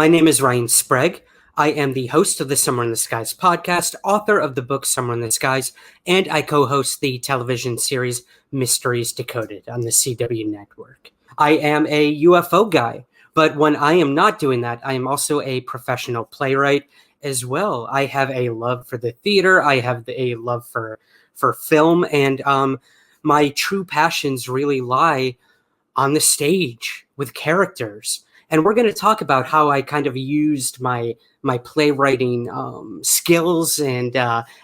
My name is Ryan Sprague. I am the host of the Somewhere in the Skies podcast, author of the book Somewhere in the Skies, and I co-host the television series Mysteries Decoded on the CW network. I am a UFO guy, but when I am not doing that, I am also a professional playwright as well. I have a love for the theater. I have a love for film, and my true passions really lie on the stage with characters. And we're going to talk about how I kind of used my playwriting skills and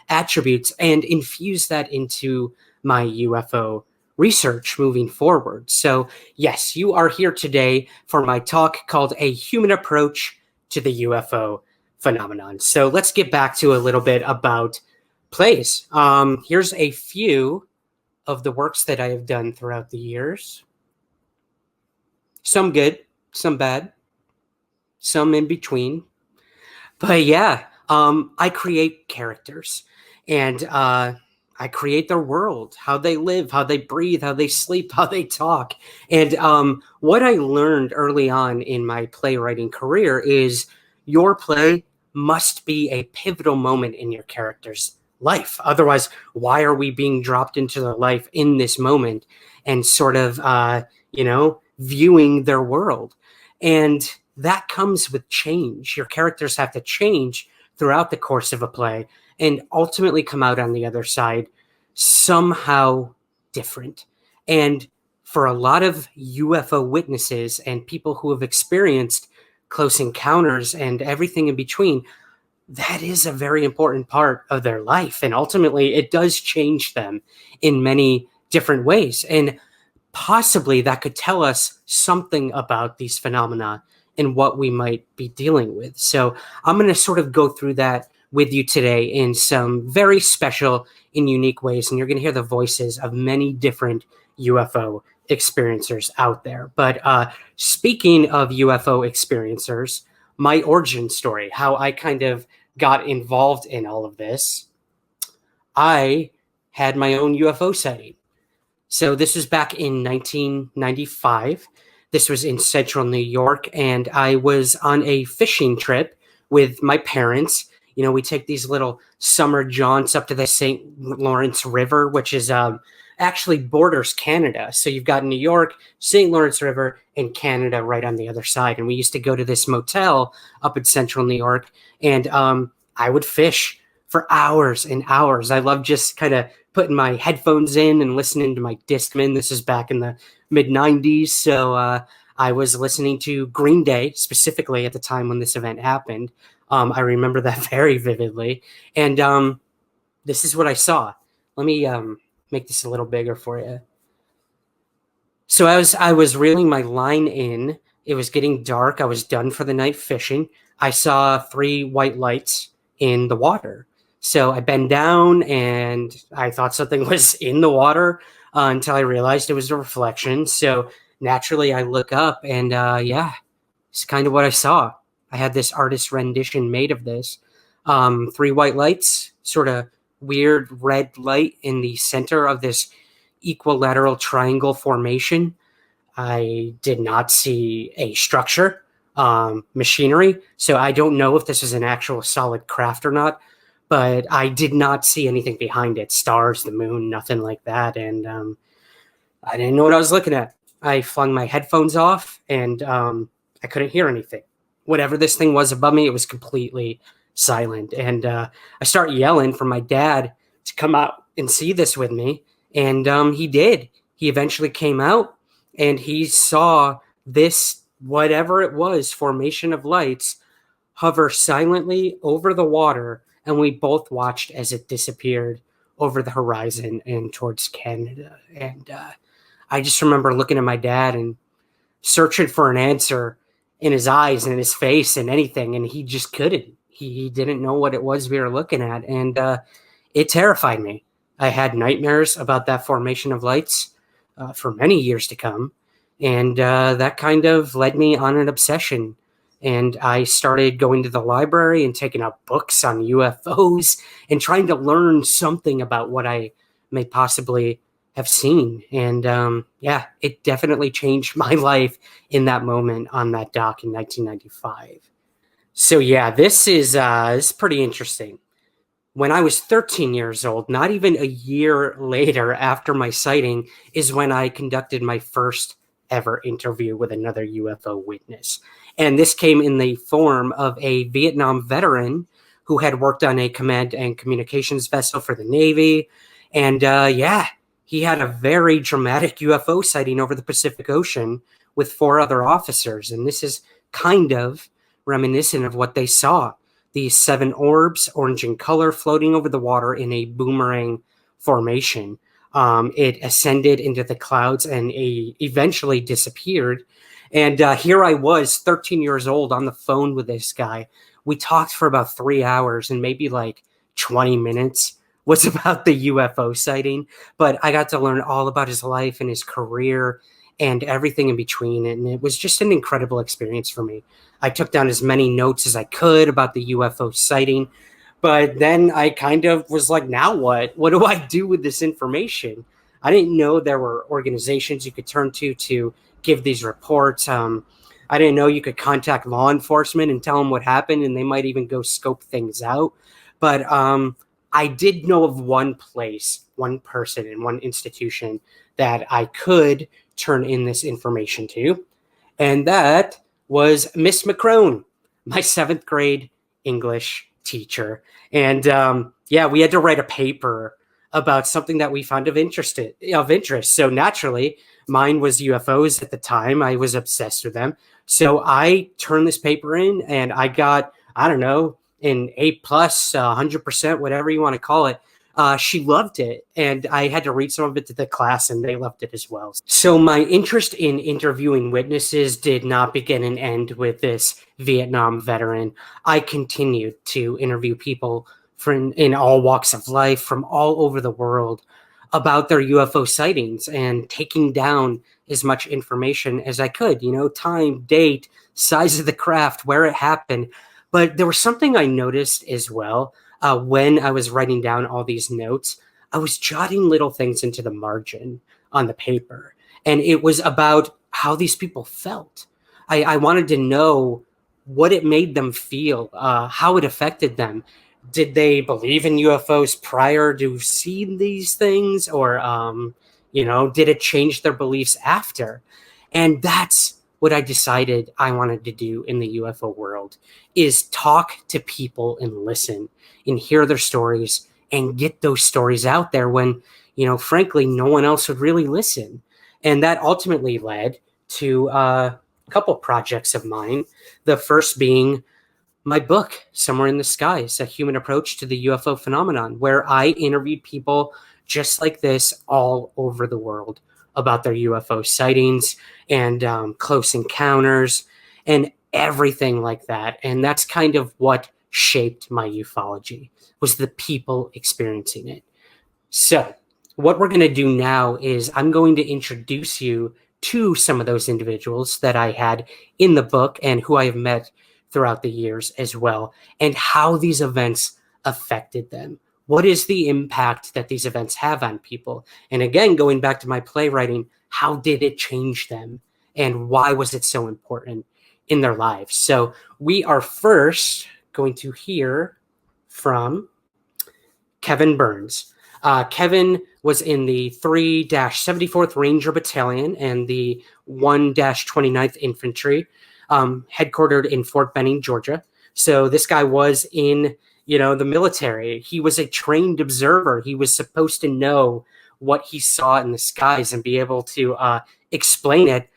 attributes and infused that into my UFO research moving forward. So yes, you are here today for my talk called A Human Approach to the UFO Phenomenon. So let's get back to a little bit about plays. Here's a few of the works that I have done throughout the years. Some good, some bad, some in between. But yeah, I create characters, and I create their world, how they live, how they breathe, how they sleep, how they talk. And what I learned early on in my playwriting career is your play must be a pivotal moment in your character's life. Otherwise, why are we being dropped into their life in this moment and sort of, viewing their world? And that comes with change. Your characters have to change throughout the course of a play and ultimately come out on the other side somehow different. And for a lot of UFO witnesses and people who have experienced close encounters and everything in between, that is a very important part of their life. And ultimately, it does change them in many different ways. And possibly that could tell us something about these phenomena and what we might be dealing with. So I'm going to sort of go through that with you today in some very special and unique ways. And you're going to hear the voices of many different UFO experiencers out there. But speaking of UFO experiencers, my origin story, how I kind of got involved in all of this, I had my own UFO sighting. So this was back in 1995. This was in central New York, and I was on a fishing trip with my parents. You know, we take these little summer jaunts up to the St. Lawrence River, which is actually borders Canada. So you've got New York, St. Lawrence River, and Canada right on the other side. And we used to go to this motel up in central New York, and I would fish for hours and hours. I love just kind of putting my headphones in and listening to my Discman. This is back in the mid-90s. So I was listening to Green Day specifically at the time when this event happened. I remember that very vividly. And this is what I saw. Let me make this a little bigger for you. So I was reeling my line in. It was getting dark. I was done for the night fishing. I saw 3 white lights in the water. So I bend down and I thought something was in the water until I realized it was a reflection. So naturally I look up and it's kind of what I saw. I had this artist rendition made of this. 3 white lights, sort of weird red light in the center of this equilateral triangle formation. I did not see a structure, machinery. So I don't know if this is an actual solid craft or not. But I did not see anything behind it, stars, the moon, nothing like that. And I didn't know what I was looking at. I flung my headphones off and I couldn't hear anything. Whatever this thing was above me, it was completely silent. And I start yelling for my dad to come out and see this with me. And he did. He eventually came out and he saw this, whatever it was, formation of lights hover silently over the water. And we both watched as it disappeared over the horizon and towards Canada. And I just remember looking at my dad and searching for an answer in his eyes and in his face and anything. And he just couldn't. He didn't know what it was we were looking at. And it terrified me. I had nightmares about that formation of lights for many years to come. And that kind of led me on an obsession. And I started going to the library and taking out books on UFOs and trying to learn something about what I may possibly have seen. And it definitely changed my life in that moment on that dock in 1995. So yeah, this is pretty interesting. When I was 13 years old, not even a year later after my sighting, is when I conducted my first ever interview with another UFO witness. And this came in the form of a Vietnam veteran who had worked on a command and communications vessel for the Navy. And yeah, he had a very dramatic UFO sighting over the Pacific Ocean with four other officers. And this is kind of reminiscent of what they saw, these seven orbs, orange in color, floating over the water in a boomerang formation. It ascended into the clouds and eventually disappeared. And here I was, 13 years old, on the phone with this guy. We talked for about 3 hours, and maybe like 20 minutes was about the UFO sighting. But I got to learn all about his life and his career and everything in between. And it was just an incredible experience for me. I took down as many notes as I could about the UFO sighting, but then I kind of was like, now what? What do I do with this information? I didn't know there were organizations you could turn to give these reports. I didn't know you could contact law enforcement and tell them what happened, and they might even go scope things out. But I did know of one place, one person, and one institution that I could turn in this information to, and that was Miss McCrone, my seventh grade English teacher. And yeah, we had to write a paper about something that we found of interest. So naturally, mine was UFOs at the time. I was obsessed with them. So I turned this paper in, and I got, I don't know, an A plus, 100%, whatever you want to call it. She loved it, and I had to read some of it to the class, and they loved it as well. So my interest in interviewing witnesses did not begin and end with this Vietnam veteran. I continued to interview people in all walks of life from all over the world about their UFO sightings and taking down as much information as I could, time, date, size of the craft, where it happened. But there was something I noticed as well when I was writing down all these notes. I was jotting little things into the margin on the paper, and it was about how these people felt. I wanted to know what it made them feel, how it affected them. Did they believe in UFOs prior to seeing these things, or did it change their beliefs after? And that's what I decided I wanted to do in the UFO world, is talk to people and listen and hear their stories and get those stories out there when, frankly, no one else would really listen. And that ultimately led to a couple projects of mine. The first being my book, Somewhere in the Skies, A Human Approach to the UFO Phenomenon, where I interviewed people just like this all over the world about their UFO sightings and close encounters and everything like that. And that's kind of what shaped my ufology, was the people experiencing it. So what we're going to do now is I'm going to introduce you to some of those individuals that I had in the book and who I have met throughout the years as well, and how these events affected them. What is the impact that these events have on people? And again, going back to my playwriting, how did it change them? And why was it so important in their lives? So we are first going to hear from Kevin Burns. Kevin was in the 3-74th Ranger Battalion and the 1-29th Infantry, headquartered in Fort Benning, Georgia. So this guy was in, the military. He was a trained observer. He was supposed to know what he saw in the skies and be able to explain it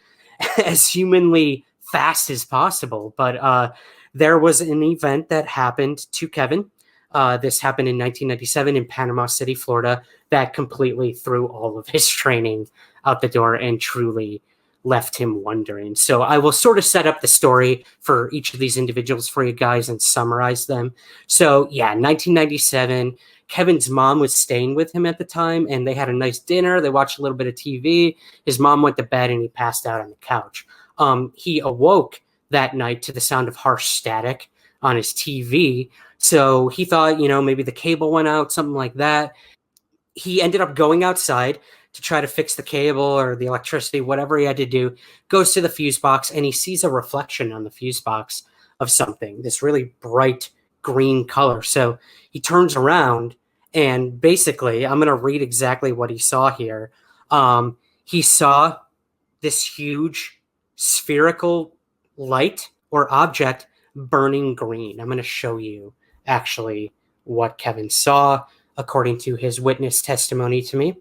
as humanly fast as possible. But there was an event that happened to Kevin. This happened in 1997 in Panama City, Florida, that completely threw all of his training out the door and truly left him wondering. So I will sort of set up the story for each of these individuals for you guys and summarize them. So yeah, 1997, Kevin's mom was staying with him at the time, and they had a nice dinner. They watched a little bit of TV. His mom went to bed, and he passed out on the couch. He awoke that night to the sound of harsh static on his TV. So he thought, maybe the cable went out, something like that. He ended up going outside to try to fix the cable or the electricity, whatever he had to do, goes to the fuse box, and he sees a reflection on the fuse box of something, this really bright green color. So he turns around, and basically, I'm going to read exactly what he saw here. He saw this huge spherical light or object burning green. I'm going to show you actually what Kevin saw according to his witness testimony to me.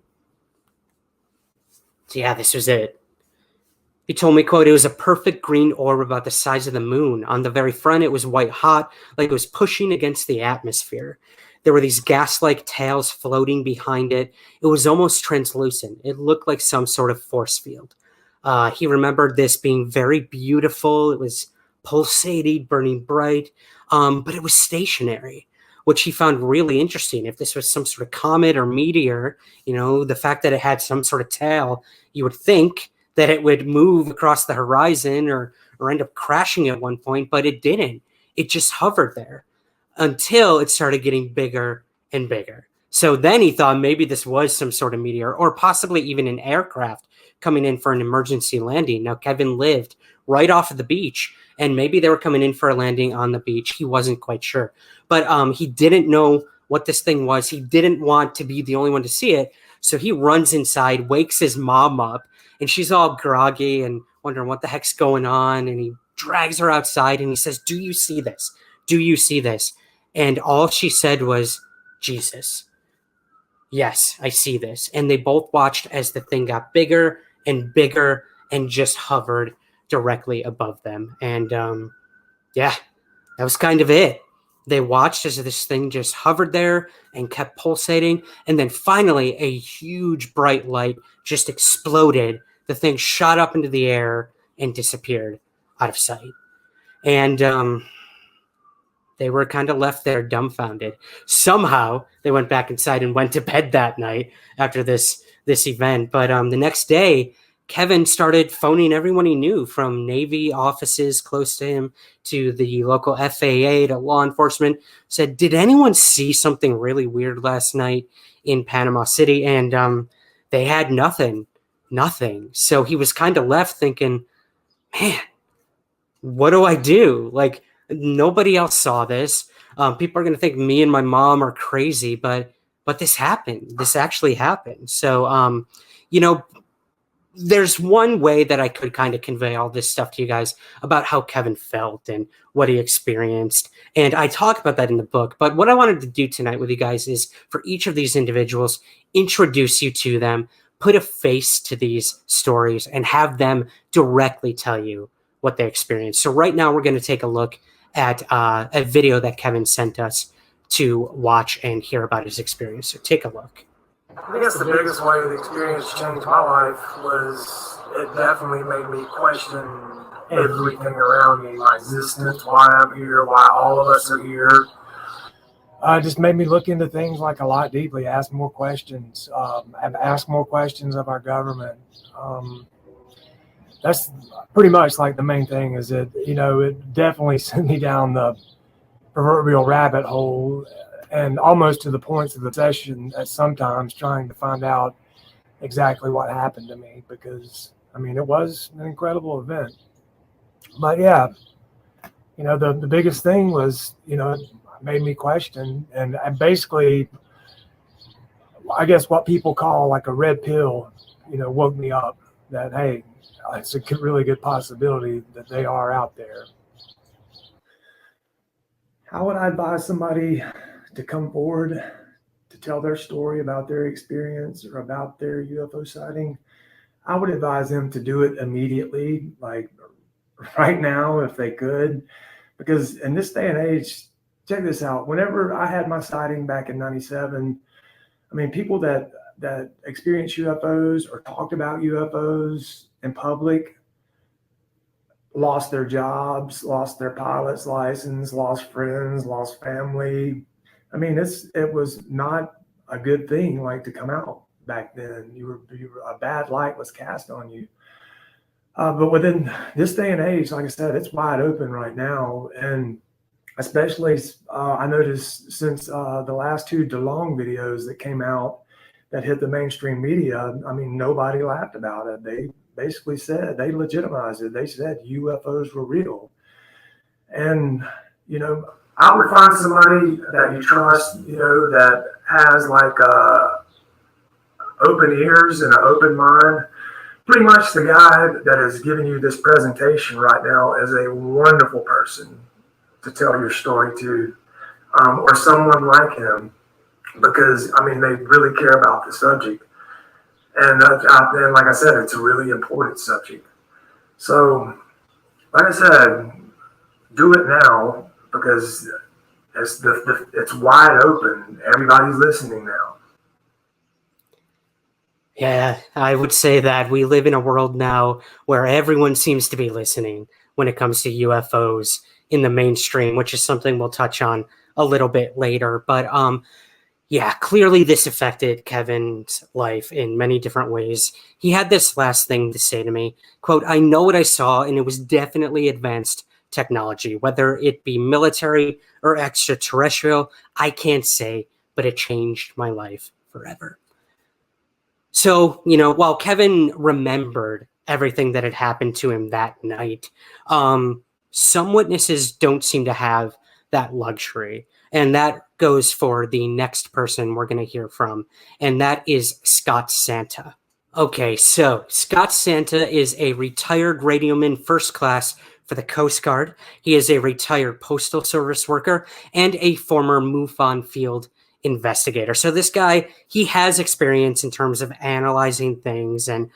So yeah, this was it. He told me, quote, "It was a perfect green orb about the size of the moon. On the very front, it was white hot, like it was pushing against the atmosphere. There were these gas-like tails floating behind it. It was almost translucent. It looked like some sort of force field." He remembered this being very beautiful. It was pulsating, burning bright, but it was stationary, which he found really interesting. If this was some sort of comet or meteor, the fact that it had some sort of tail, you would think that it would move across the horizon or end up crashing at one point, but it didn't. It just hovered there until it started getting bigger and bigger. So then he thought maybe this was some sort of meteor or possibly even an aircraft coming in for an emergency landing. Now, Kevin lived right off of the beach, and maybe they were coming in for a landing on the beach. He wasn't quite sure. But he didn't know what this thing was. He didn't want to be the only one to see it. So he runs inside, wakes his mom up, and she's all groggy and wondering what the heck's going on. And he drags her outside and he says, "Do you see this? Do you see this?" And all she said was, "Jesus. Yes, I see this." And they both watched as the thing got bigger and bigger and just hovered directly above them. And yeah, that was kind of it. They watched as this thing just hovered there and kept pulsating. And then finally, a huge bright light just exploded. The thing shot up into the air and disappeared out of sight. And they were kind of left there dumbfounded. Somehow, they went back inside and went to bed that night after this event. But the next day, Kevin started phoning everyone he knew, from Navy offices close to him to the local FAA to law enforcement. Said, "Did anyone see something really weird last night in Panama City?" And they had nothing. So he was kind of left thinking, man, what do I do? Like, nobody else saw this. People are going to think me and my mom are crazy, but this happened. This actually happened. So, there's one way that I could kind of convey all this stuff to you guys about how Kevin felt and what he experienced. And I talk about that in the book. But what I wanted to do tonight with you guys is, for each of these individuals, introduce you to them, put a face to these stories, and have them directly tell you what they experienced. So right now we're going to take a look at a video that Kevin sent us to watch and hear about his experience. So take a look. I guess the biggest way the experience changed my life was it definitely made me question everything around me, my existence, why I'm here, why all of us are here. It just made me look into things like a lot deeply, ask more questions, ask more questions of our government. That's pretty much like the main thing, is it definitely sent me down the proverbial rabbit hole, and almost to the points of obsession at sometimes, trying to find out exactly what happened to me, because it was an incredible event. But yeah, the biggest thing was, it made me question, and basically, I guess what people call like a red pill, woke me up that, hey, it's a really good possibility that they are out there. How would I advise somebody to come forward to tell their story about their experience or about their UFO sighting? I would advise them to do it immediately, like right now, if they could, because in this day and age, check this out. Whenever I had my sighting back in '97, people that experienced UFOs or talked about UFOs in public lost their jobs, lost their pilot's license, lost friends, lost family. It was not a good thing, like, to come out back then. You were a bad light was cast on you. But within this day and age, like I said, it's wide open right now. And especially, I noticed since the last two DeLong videos that came out that hit the mainstream media, nobody laughed about it. They basically said, they legitimized it. They said UFOs were real. And, I would find somebody that you trust, that has like open ears and an open mind. Pretty much the guy that is giving you this presentation right now is a wonderful person to tell your story to, or someone like him, because I mean they really care about the subject, and like I said, it's a really important subject. So, like I said, do it now because it's wide open. Everybody's listening now. Yeah, I would say that we live in a world now where everyone seems to be listening when it comes to UFOs in the mainstream, which is something we'll touch on a little bit later. But yeah, clearly this affected Kevin's life in many different ways. He had this last thing to say to me, quote, "I know what I saw, and it was definitely advanced technology, whether it be military or extraterrestrial, I can't say, but it changed my life forever." So, while Kevin remembered everything that had happened to him that night, some witnesses don't seem to have that luxury. And that goes for the next person we're going to hear from, and that is Scott Santa. Okay, so Scott Santa is a retired radioman first class for the Coast Guard. He is a retired Postal Service worker and a former MUFON field investigator. So this guy, he has experience in terms of analyzing things and,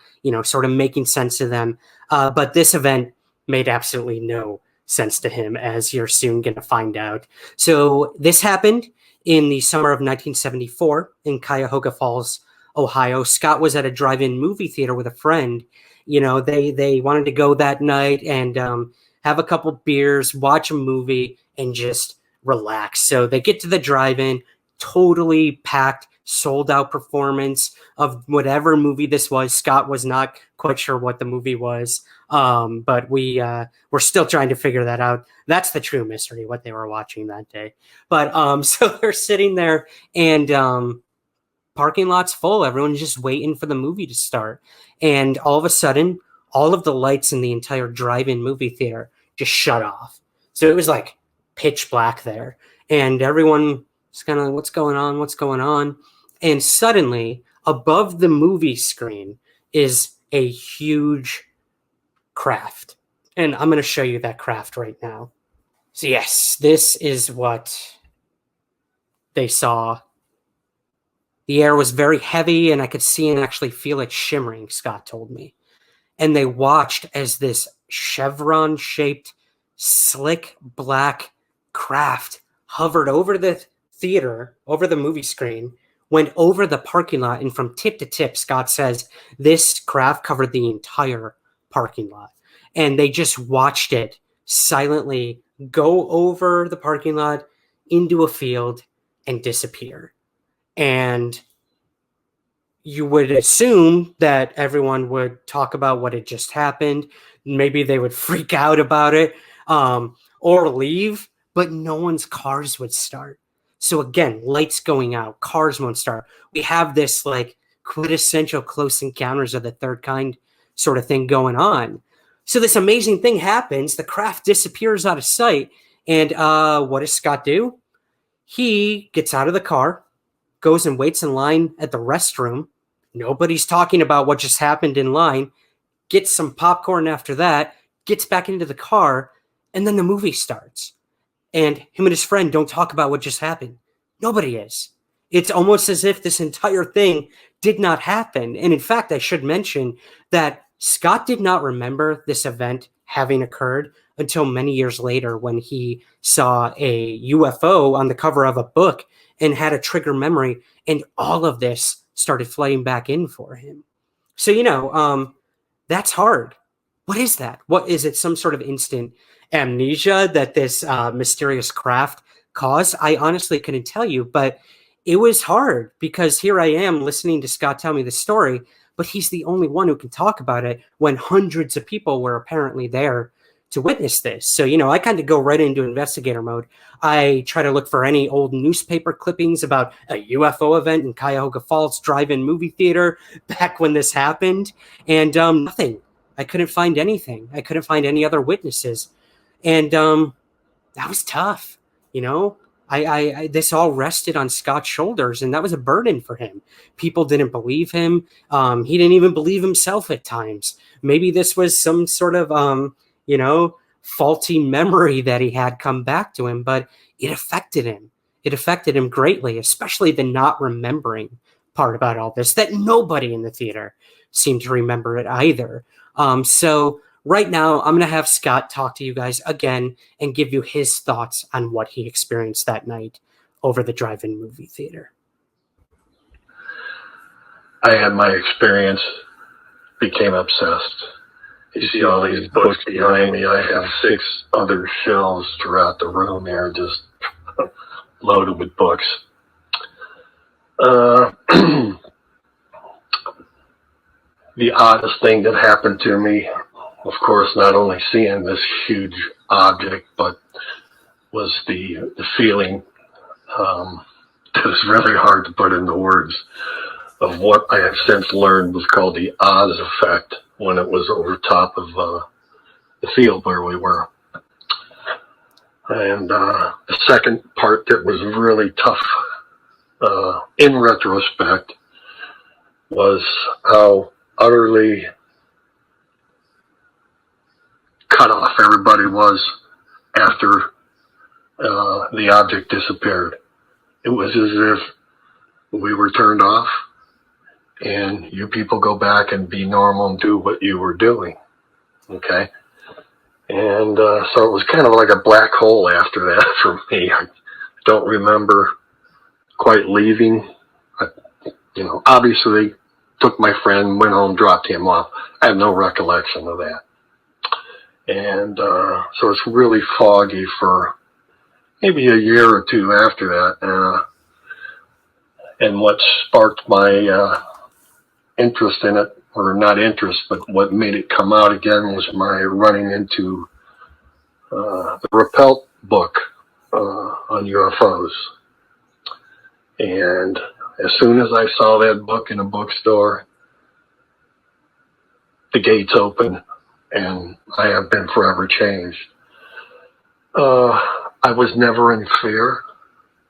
sort of making sense of them. But this event made absolutely no sense to him, as you're soon going to find out. So this happened in the summer of 1974 in Cuyahoga Falls, Ohio. Scott was at a drive-in movie theater with a friend. They wanted to go that night and have a couple beers, watch a movie, and just relax. So they get to the drive-in, totally packed, sold out performance of whatever movie this was. Scott was not quite sure what the movie was, but we're still trying to figure that out. That's the true mystery, what they were watching that day. But so they're sitting there, and parking lot's full. Everyone's just waiting for the movie to start. And all of a sudden, all of the lights in the entire drive-in movie theater just shut off. So it was like pitch black there. And everyone was kind of like, what's going on? What's going on? And suddenly, above the movie screen is a huge craft. And I'm going to show you that craft right now. So yes, this is what they saw. The air was very heavy, and I could see and actually feel it shimmering, Scott told me. And they watched as this chevron-shaped, slick black craft hovered over the theater, over the movie screen, went over the parking lot, and from tip to tip, Scott says, this craft covered the entire parking lot. And they just watched it silently go over the parking lot into a field and disappear. And you would assume that everyone would talk about what had just happened. Maybe they would freak out about it or leave, but no one's cars would start. So again, lights going out, cars won't start. We have this like quintessential Close Encounters of the Third Kind sort of thing going on. So this amazing thing happens. The craft disappears out of sight. And what does Scott do? He gets out of the car, goes and waits in line at the restroom. Nobody's talking about what just happened in line. Gets some popcorn after that, gets back into the car, and then the movie starts. And him and his friend don't talk about what just happened. Nobody is. It's almost as if this entire thing did not happen. And in fact, I should mention that Scott did not remember this event having occurred until many years later when he saw a UFO on the cover of a book and had a trigger memory, and all of this started flooding back in for him. So, that's hard. What is that? What is it? Some sort of instant amnesia that this mysterious craft caused? I honestly couldn't tell you, but it was hard because here I am listening to Scott tell me the story, but he's the only one who can talk about it when hundreds of people were apparently there to witness this. So, I kind of go right into investigator mode. I try to look for any old newspaper clippings about a UFO event in Cuyahoga Falls drive-in movie theater back when this happened, and nothing. I couldn't find anything. I couldn't find any other witnesses. And that was tough. You know, this all rested on Scott's shoulders, and that was a burden for him. People didn't believe him. He didn't even believe himself at times. Maybe this was some sort of, you know, faulty memory that he had come back to him, but it affected him. It affected him greatly, especially the not remembering part about all this, that nobody in the theater seemed to remember it either. So right now, I'm going to have Scott talk to you guys again and give you his thoughts on what he experienced that night over the drive-in movie theater. I had my experience, became obsessed. You see all these books behind me. I have 6 other shelves throughout the room there, just loaded with books. The oddest thing that happened to me, of course, not only seeing this huge object, but was the feeling that is really hard to put into words, of what I have since learned was called the Oz effect when it was over top of the field where we were. And the second part that was really tough in retrospect was how utterly cut off everybody was after the object disappeared. It was as if we were turned off and you people go back and be normal and do what you were doing. Okay? And so it was kind of like a black hole after that for me. I don't remember quite leaving. Obviously took my friend, went home, dropped him off. I have no recollection of that. And so it's really foggy for maybe a year or two after that. And what sparked my interest in it, or not interest, but what made it come out again, was my running into the Rappelt book on UFOs. And as soon as I saw that book in a bookstore, the gates opened, and I have been forever changed. I was never in fear.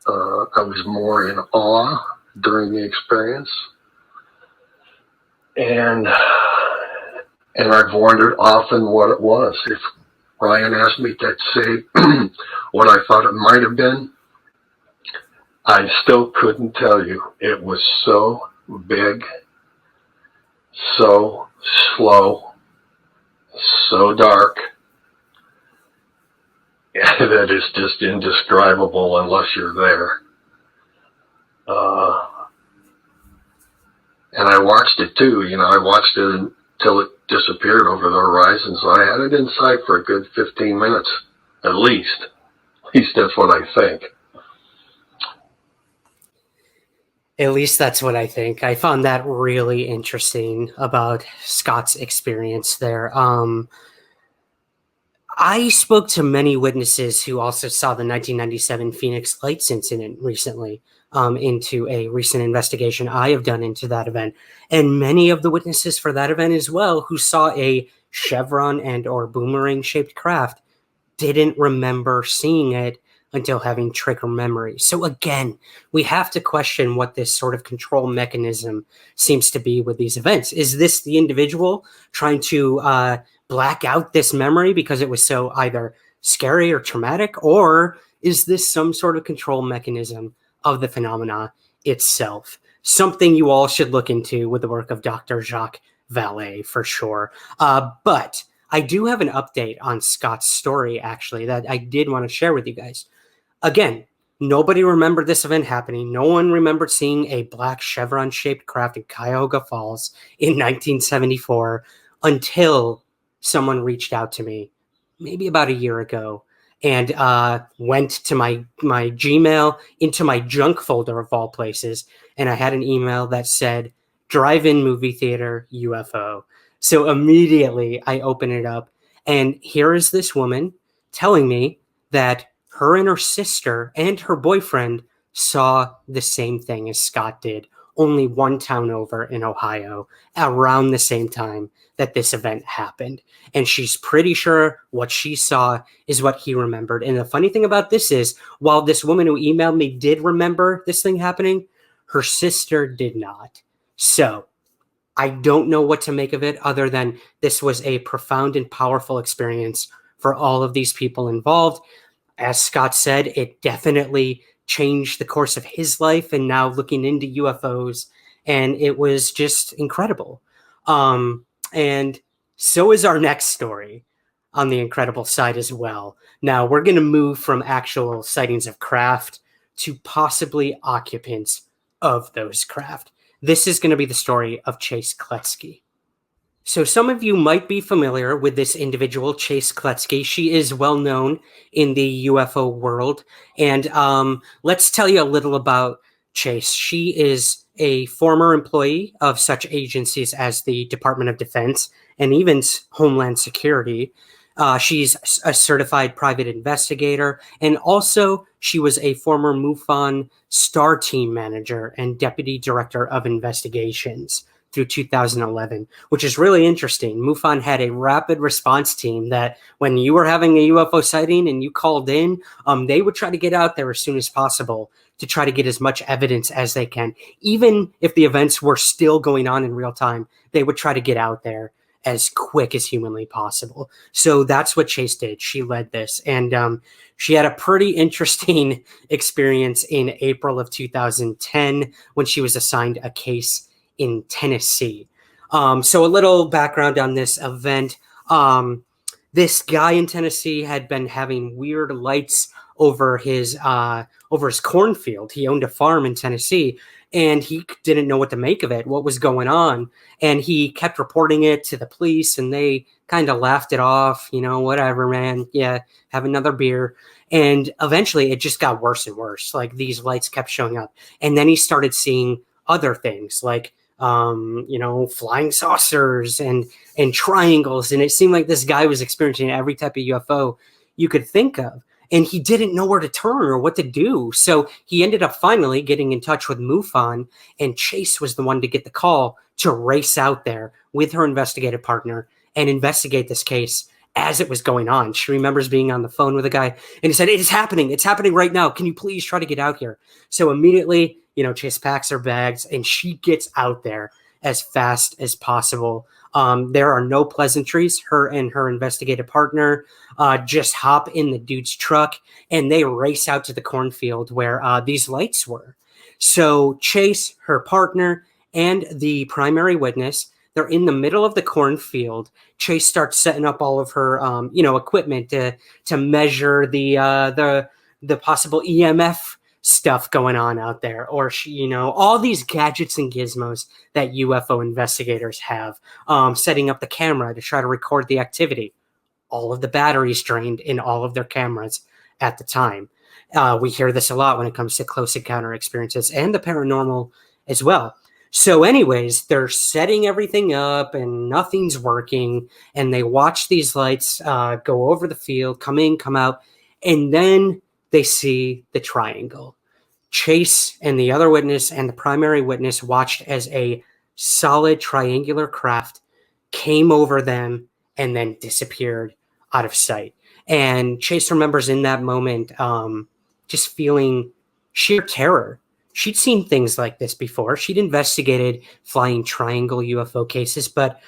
I was more in awe during the experience. And I've wondered often what it was. If Ryan asked me to say what I thought it might have been, I still couldn't tell you. It was so big, so slow, so dark, that it's just indescribable unless you're there. And I watched it too. I watched it until it disappeared over the horizon. So I had it in sight for a good 15 minutes, at least. At least that's what I think. At least that's what I think. I found that really interesting about Scott's experience there. I spoke to many witnesses who also saw the 1997 Phoenix Lights incident recently, into a recent investigation I have done into that event. And many of the witnesses for that event as well, who saw a chevron and or boomerang shaped craft, didn't remember seeing it until having trigger memory. So again, we have to question what this sort of control mechanism seems to be with these events. Is this the individual trying to black out this memory because it was so either scary or traumatic, or is this some sort of control mechanism of the phenomena itself? Something you all should look into with the work of Dr. Jacques Vallée for sure. But I do have an update on Scott's story, actually, that I did want to share with you guys. Again, nobody remembered this event happening. No one remembered seeing a black chevron-shaped craft in Cuyahoga Falls in 1974 until someone reached out to me maybe about a year ago and went to my Gmail, into my junk folder of all places, and I had an email that said, drive-in movie theater UFO. So immediately I open it up, and here is this woman telling me that her and her sister and her boyfriend saw the same thing as Scott did only one town over in Ohio around the same time that this event happened. And she's pretty sure what she saw is what he remembered. And the funny thing about this is, while this woman who emailed me did remember this thing happening, her sister did not. So I don't know what to make of it other than this was a profound and powerful experience for all of these people involved. As Scott said, it definitely changed the course of his life and now looking into UFOs. And it was just incredible. And so is our next story on the incredible side as well. Now we're going to move from actual sightings of craft to possibly occupants of those craft. This is going to be the story of Chase Kletsky. So some of you might be familiar with this individual, Chase Kletsky. She is well known in the UFO world. And let's tell you a little about Chase. She is a former employee of such agencies as the Department of Defense and even Homeland Security. She's a certified private investigator, and also she was a former MUFON STAR team manager and deputy director of investigations through 2011, which is really interesting. MUFON had a rapid response team that when you were having a UFO sighting and you called in, they would try to get out there as soon as possible to try to get as much evidence as they can. Even if the events were still going on in real time, they would try to get out there as quick as humanly possible. So that's what Chase did. She led this. And she had a pretty interesting experience in April of 2010 when she was assigned a case in Tennessee. So a little background on this event. This guy in Tennessee had been having weird lights over his cornfield. He owned a farm in Tennessee, and he didn't know what to make of it, what was going on. And he kept reporting it to the police, and they kind of laughed it off, whatever, man. Yeah, have another beer. And eventually it just got worse and worse. Like, these lights kept showing up. And then he started seeing other things like, flying saucers and triangles. And it seemed like this guy was experiencing every type of UFO you could think of. And he didn't know where to turn or what to do. So he ended up finally getting in touch with MUFON, and Chase was the one to get the call to race out there with her investigative partner and investigate this case as it was going on. She remembers being on the phone with a guy, and he said, "It's happening. It's happening right now. Can you please try to get out here?" So immediately, Chase packs her bags and she gets out there as fast as possible. There are no pleasantries. Her and her investigative partner just hop in the dude's truck and they race out to the cornfield where these lights were. So Chase, her partner, and the primary witness, they're in the middle of the cornfield. Chase starts setting up all of her, equipment to measure the possible EMF stuff going on out there, or all these gadgets and gizmos that UFO investigators have, setting up the camera to try to record the activity. All of the batteries drained in all of their cameras at the time. We hear this a lot when it comes to close encounter experiences and the paranormal as well. So anyways, they're setting everything up and nothing's working, and they watch these lights go over the field, come in, come out, and then they see the triangle. Chase and the other witness and the primary witness watched as a solid triangular craft came over them and then disappeared out of sight. And Chase remembers in that moment just feeling sheer terror. She'd seen things like this before. She'd investigated flying triangle UFO cases, but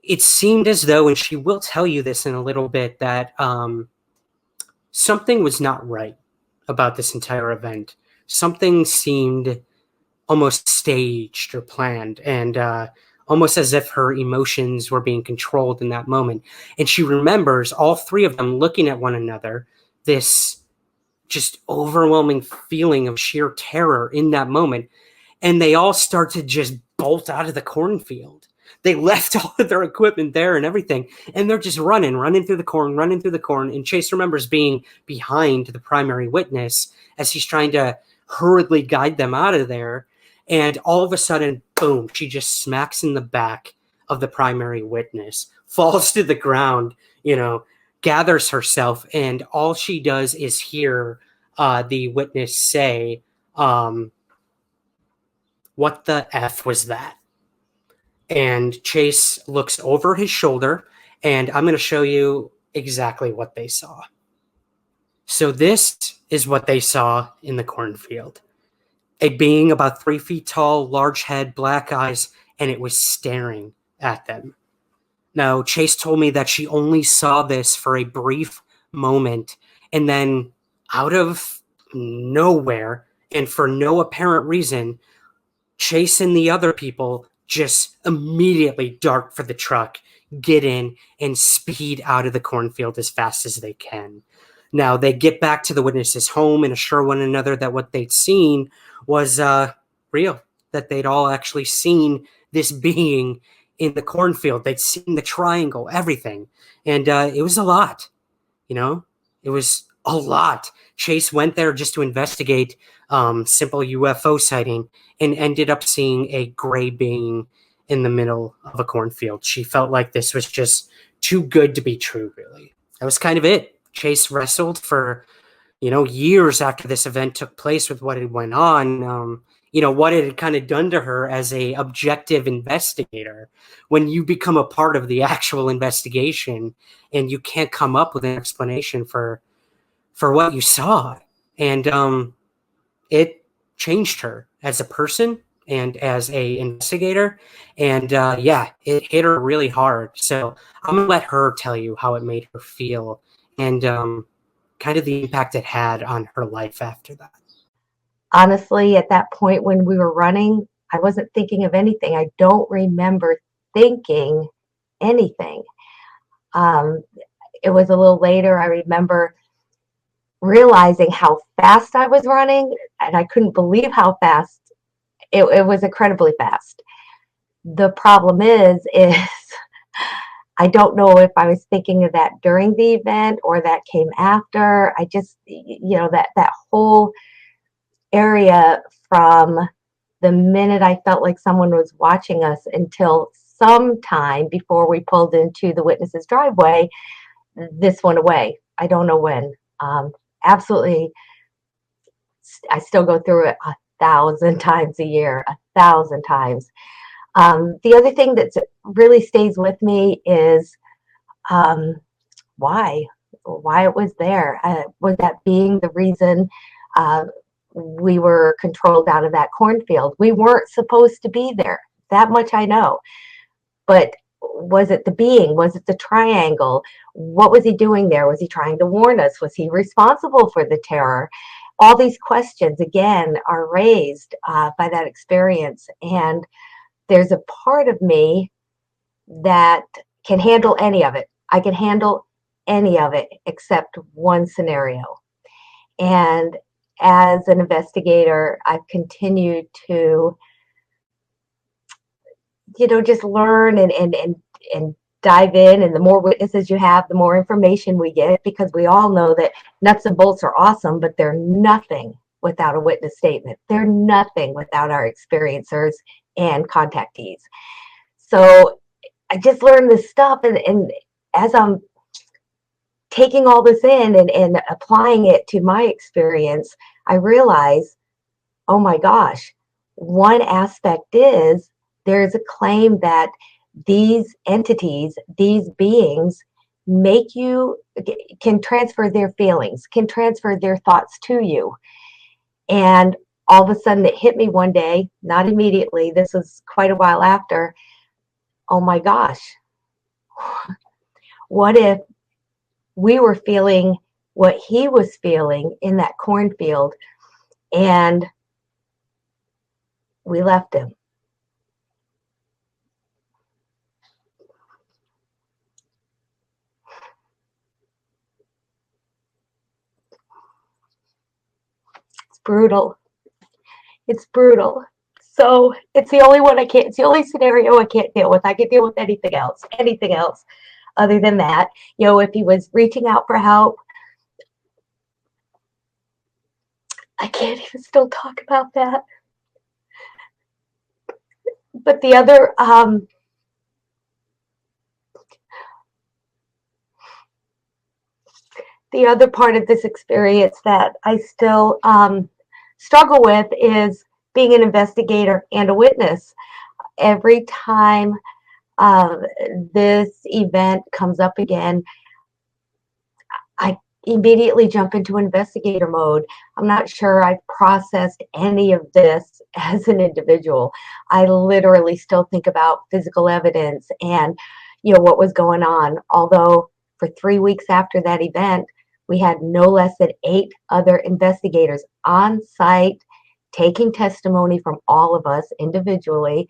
it seemed as though, and she will tell you this in a little bit, that something was not right about this entire event. Something seemed almost staged or planned, and almost as if her emotions were being controlled in that moment. And she remembers all three of them looking at one another, this just overwhelming feeling of sheer terror in that moment. And they all start to just bolt out of the cornfield. They left all of their equipment there and everything, and they're just running through the corn. And Chase remembers being behind the primary witness as he's trying to hurriedly guide them out of there. And all of a sudden, boom, she just smacks in the back of the primary witness, falls to the ground, gathers herself, and all she does is hear the witness say, "What the F was that?" And Chase looks over his shoulder, and I'm going to show you exactly what they saw. So this is what they saw in the cornfield. A being about 3 feet tall, large head, black eyes, and it was staring at them. Now, Chase told me that she only saw this for a brief moment, and then out of nowhere, and for no apparent reason, Chase and the other people just immediately dart for the truck, get in, and speed out of the cornfield as fast as they can. Now, they get back to the witnesses' home and assure one another that what they'd seen was real, that they'd all actually seen this being in the cornfield. They'd seen the triangle, everything. And it was a lot, you know? It was a lot. Chase went there just to investigate simple UFO sighting and ended up seeing a gray being in the middle of a cornfield. She felt like this was just too good to be true, really. That was kind of it. Chase wrestled for, years after this event took place with what had went on, what it had kind of done to her as a objective investigator. When you become a part of the actual investigation and you can't come up with an explanation for what you saw. And it changed her as a person and as a investigator. And it hit her really hard. So I'm going to let her tell you how it made her feel and kind of the impact it had on her life after that. Honestly, at that point when we were running, I wasn't thinking of anything. I don't remember thinking anything. It was a little later. I remember realizing how fast I was running, and I couldn't believe how fast. It was incredibly fast. The problem is I don't know if I was thinking of that during the event or that came after. I just, that whole area from the minute I felt like someone was watching us until sometime before we pulled into the witness's driveway, this went away. I don't know when. Absolutely, I still go through it 1,000 times a year, 1,000 times. The other thing that really stays with me is why it was there. Was that being the reason we were controlled out of that cornfield? We weren't supposed to be there. That much I know. But was it the being? Was it the triangle? What was he doing there? Was he trying to warn us? Was he responsible for the terror? All these questions, again, are raised by that experience. And there's a part of me that can handle any of it. I can handle any of it except one scenario. And as an investigator, I've continued to, just learn and dive in. And the more witnesses you have, the more information we get, because we all know that nuts and bolts are awesome, but they're nothing without a witness statement. They're nothing without our experiencers and contactees. So I just learned this stuff, and as I'm taking all this in and applying it to my experience, I realize, oh my gosh, one aspect is there's a claim that these entities, these beings, can transfer their feelings, can transfer their thoughts to you. And all of a sudden it hit me one day, not immediately, this was quite a while after, oh my gosh, what if we were feeling what he was feeling in that cornfield and we left him? It's brutal. It's brutal. So it's the only one it's the only scenario I can't deal with. I can deal with anything else other than that. If he was reaching out for help, I can't even still talk about that. But the other, part of this experience that I still struggle with is being an investigator and a witness. Every time this event comes up again, I immediately jump into investigator mode. I'm not sure I've processed any of this as an individual. I literally still think about physical evidence and, what was going on. Although for 3 weeks after that event, we had no less than 8 other investigators on site taking testimony from all of us individually.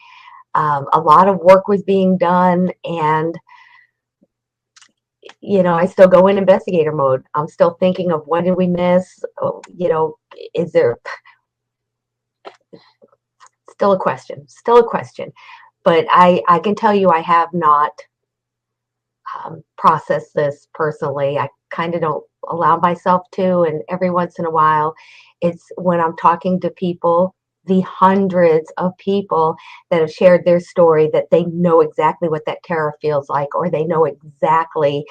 A lot of work was being done, and I still go in investigator mode. I'm still thinking of what did we miss? Is there still a question? But I can tell you I have not processed this personally. I kind of don't allow myself to, and every once in a while, it's when I'm talking to people, the hundreds of people that have shared their story, that they know exactly what that terror feels like, or they know exactly,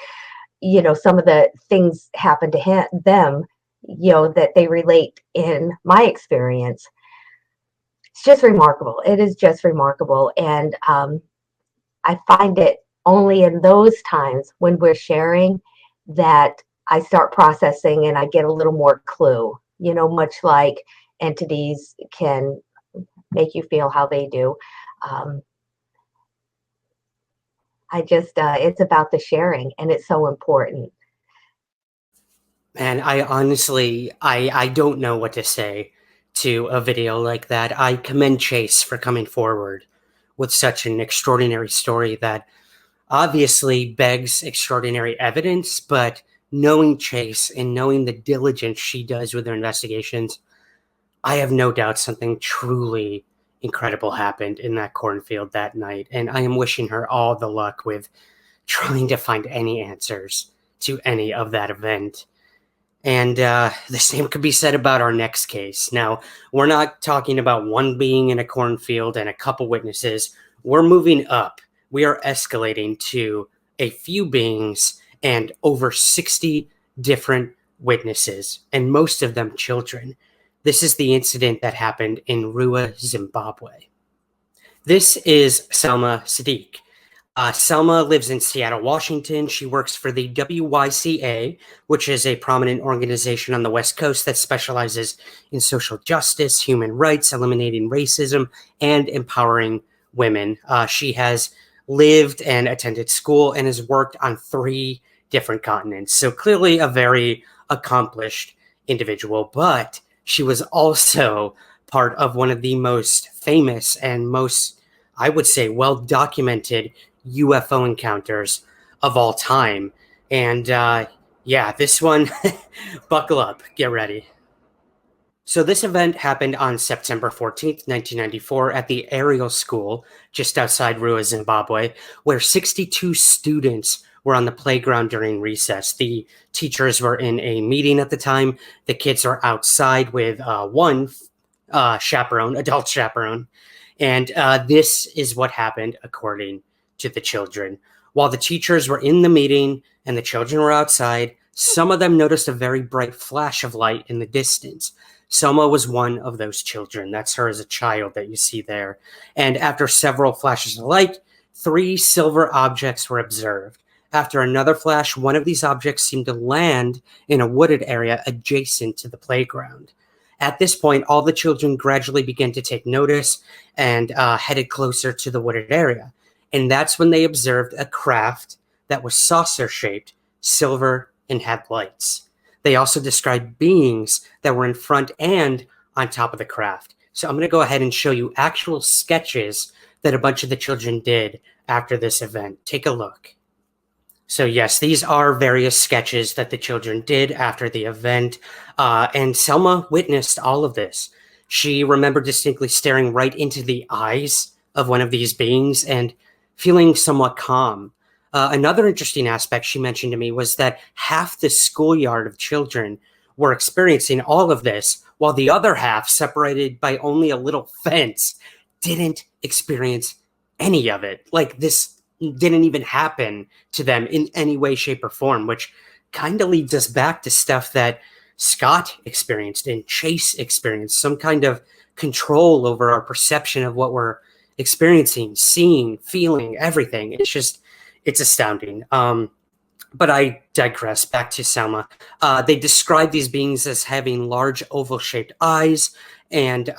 some of the things happen to them, that they relate in my experience. It's just remarkable. It is just remarkable. And I find it only in those times when we're sharing that I start processing and I get a little more clue, much like entities can make you feel how they do. It's about the sharing, and it's so important. And I honestly, I don't know what to say to a video like that. I commend Chase for coming forward with such an extraordinary story that obviously begs extraordinary evidence, but knowing Chase and knowing the diligence she does with her investigations, I have no doubt something truly incredible happened in that cornfield that night. And I am wishing her all the luck with trying to find any answers to any of that event. And the same could be said about our next case. Now, we're not talking about one being in a cornfield and a couple witnesses. We're moving up. We are escalating to a few beings and over 60 different witnesses, and most of them children. This is the incident that happened in Ruwa, Zimbabwe. This is Selma Sadiq. Selma lives in Seattle, Washington. She works for the WYCA, which is a prominent organization on the West Coast that specializes in social justice, human rights, eliminating racism, and empowering women. She has lived and attended school and has worked on 3 different continents. So clearly a very accomplished individual, but she was also part of one of the most famous and most, I would say, well-documented UFO encounters of all time. And this one, buckle up, get ready. So this event happened on September 14th, 1994 at the Aerial School just outside Ruwa, Zimbabwe, where 62 students were on the playground during recess. The teachers were in a meeting at the time. The kids were outside with one adult chaperone. And this is what happened according to the children. While the teachers were in the meeting and the children were outside, some of them noticed a very bright flash of light in the distance. Selma was one of those children. That's her as a child that you see there. And after several flashes of light, 3 silver objects were observed. After another flash, one of these objects seemed to land in a wooded area adjacent to the playground. At this point, all the children gradually began to take notice and headed closer to the wooded area. And that's when they observed a craft that was saucer-shaped, silver, and had lights. They also described beings that were in front and on top of the craft. So I'm going to go ahead and show you actual sketches that a bunch of the children did after this event. Take a look. So yes, these are various sketches that the children did after the event. And Selma witnessed all of this. She remembered distinctly staring right into the eyes of one of these beings and feeling somewhat calm. Another interesting aspect she mentioned to me was that half the schoolyard of children were experiencing all of this, while the other half, separated by only a little fence, didn't experience any of it. Like, this didn't even happen to them in any way, shape, or form, which kind of leads us back to stuff that Scott experienced and Chase experienced, some kind of control over our perception of what we're experiencing, seeing, feeling, everything. It's astounding. But I digress. Back to Selma. They describe these beings as having large oval-shaped eyes, and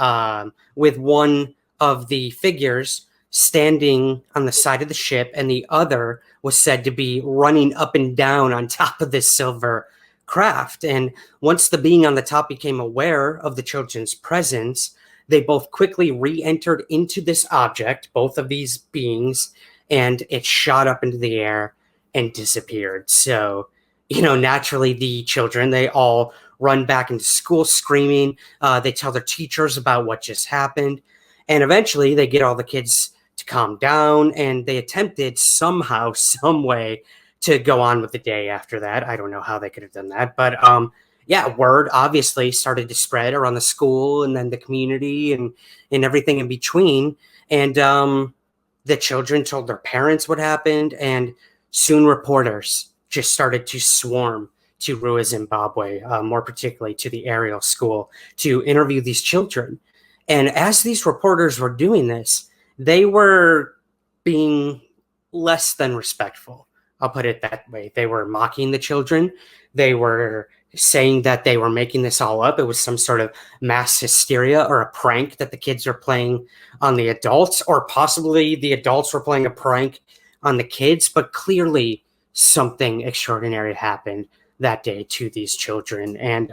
with one of the figures standing on the side of the ship, and the other was said to be running up and down on top of this silver craft. And once the being on the top became aware of the children's presence, they both quickly re-entered into this object, both of these beings, and it shot up into the air and disappeared. So, naturally, the children, they all run back into school screaming. They tell their teachers about what just happened. And eventually, they get all the kids to calm down, and they attempted somehow, some way to go on with the day after that. I don't know how they could have done that. But word obviously started to spread around the school and then the community and everything in between. And the children told their parents what happened, and soon reporters just started to swarm to Ruwa, Zimbabwe, more particularly to the Ariel school, to interview these children. And as these reporters were doing this, they were being less than respectful. I'll put it that way. They were mocking the children. They were saying that they were making this all up. It was some sort of mass hysteria or a prank that the kids were playing on the adults, or possibly the adults were playing a prank on the kids. But clearly something extraordinary happened that day to these children. And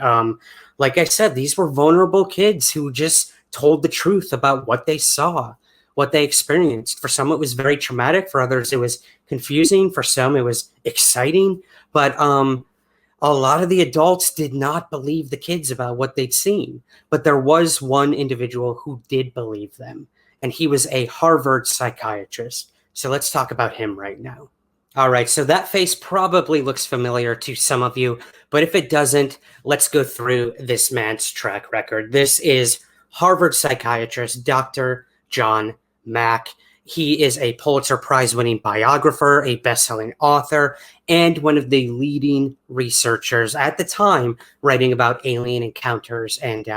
like I said, these were vulnerable kids who just told the truth about what they saw, what they experienced. For some, it was very traumatic. For others, it was confusing. For some, it was exciting. But a lot of the adults did not believe the kids about what they'd seen. But there was one individual who did believe them, and he was a Harvard psychiatrist. So let's talk about him right now. All right, so that face probably looks familiar to some of you, but if it doesn't, let's go through this man's track record. This is Harvard psychiatrist Dr. John Mack. He is a Pulitzer Prize-winning biographer, a best-selling author, and one of the leading researchers at the time writing about alien encounters and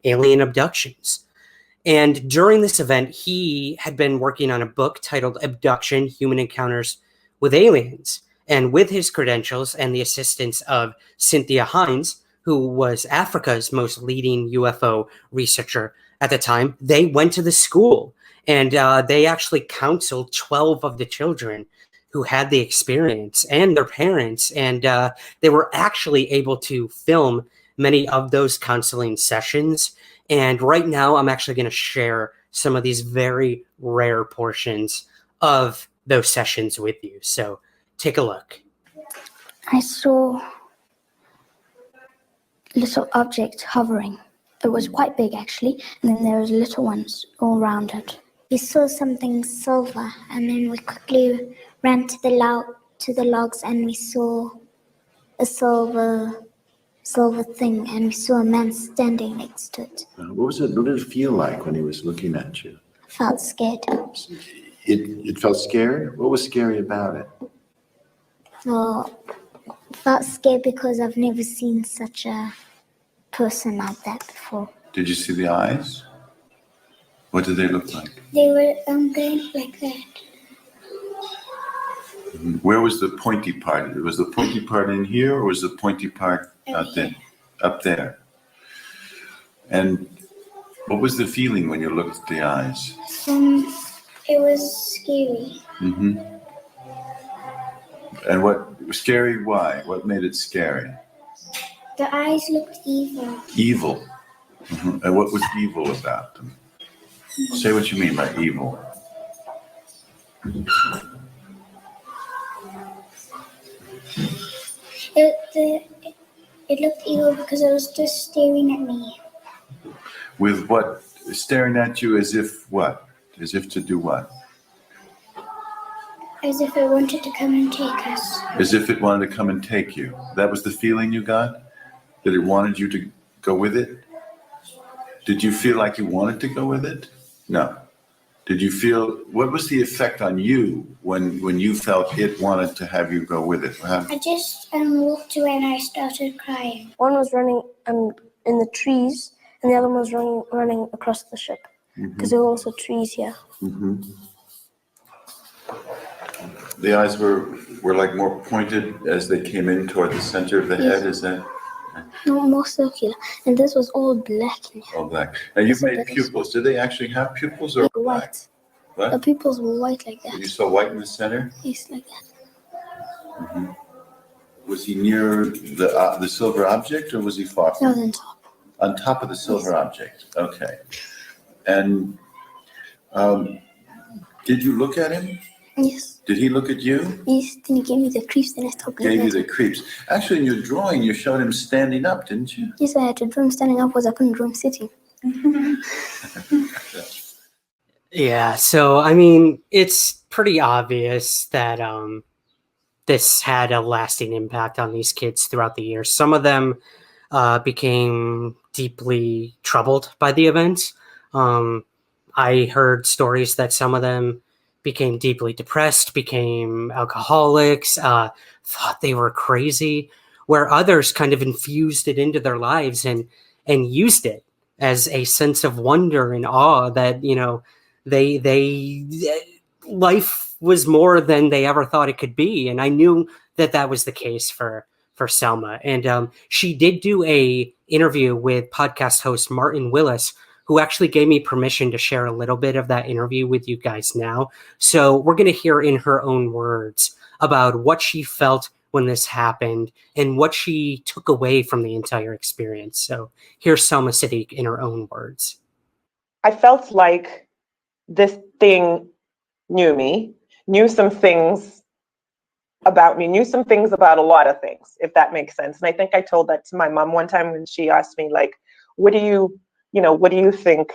alien abductions. And during this event, he had been working on a book titled Abduction: Human Encounters with Aliens. And with his credentials and the assistance of Cynthia Hines, who was Africa's most leading UFO researcher at the time, they went to the school, and they actually counseled 12 of the children who had the experience and their parents. And they were actually able to film many of those counseling sessions. And right now, I'm actually going to share some of these very rare portions of those sessions with you. So take a look. I saw little objects hovering. It was quite big, actually, and then there was little ones all around it. We saw something silver, and then we quickly ran to the logs, and we saw a silver thing, and we saw a man standing next to it. What did it feel like when he was looking at you? I felt scared. It felt scary? What was scary about it? Well, I felt scared because I've never seen such a person like that before. Did you see the eyes? What did they look like? They were going like that. Where was the pointy part? Was the pointy part in here, or was the pointy part out there? Up there. And what was the feeling when you looked at the eyes? It was scary. Mm-hmm. And what scary? Why? What made it scary? The eyes looked evil. Evil. Mm-hmm. And what was evil about them? Say what you mean by evil. It looked evil because it was just staring at me. With what? Staring at you as if what? As if to do what? As if it wanted to come and take us. As if it wanted to come and take you. That was the feeling you got? That it wanted you to go with it? Did you feel like you wanted to go with it? No. Did you feel, what was the effect on you when you felt it wanted to have you go with it? I just walked away and I started crying. One was running in the trees, and the other one was running across the ship because there were also trees here. The eyes were like more pointed as they came in toward the center of the head, is that? No, more circular, and this was all black in here. All black. Now you've made pupils. Did they actually have pupils or Like black? white. What? The pupils were white like that. You saw white in the center? Yes, like that. Was he near the silver object, or was he far No, from? on top. On top of the silver object. Okay. And did you look at him? Yes. Did he look at you? Yes, then he gave me the creeps, then I stopped looking Gave you at the him. creeps. Actually, in your drawing, you showed him standing up, didn't you? Yes, I had to draw him standing up, was I couldn't draw him sitting. Yeah, so I mean, it's pretty obvious that this had a lasting impact on these kids throughout the years. Some of them became deeply troubled by the events. I heard stories that some of them became deeply depressed, became alcoholics, thought they were crazy, where others kind of infused it into their lives and used it as a sense of wonder and awe that, you know, they life was more than they ever thought it could be. And I knew that that was the case for Selma. And she did do a interview with podcast host Martin Willis, who actually gave me permission to share a little bit of that interview with you guys now. So we're going to hear in her own words about what she felt when this happened and what she took away from the entire experience. So here's Selma Siddiq in her own words. I felt like this thing knew me, knew some things about me, knew some things about a lot of things, if that makes sense. And I think I told that to my mom one time when she asked me, like, what do you think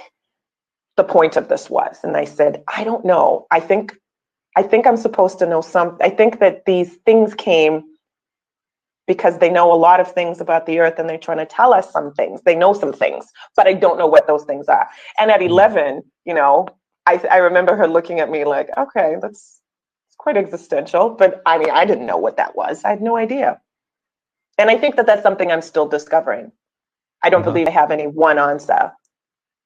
the point of this was? And I said, I don't know. I think I'm supposed to know some. I think that these things came because they know a lot of things about the earth and they're trying to tell us some things. They know some things, but I don't know what those things are. And at 11, I remember her looking at me like, okay, that's quite existential. But I mean, I didn't know what that was. I had no idea. And I think that that's something I'm still discovering. I don't believe I have any one answer.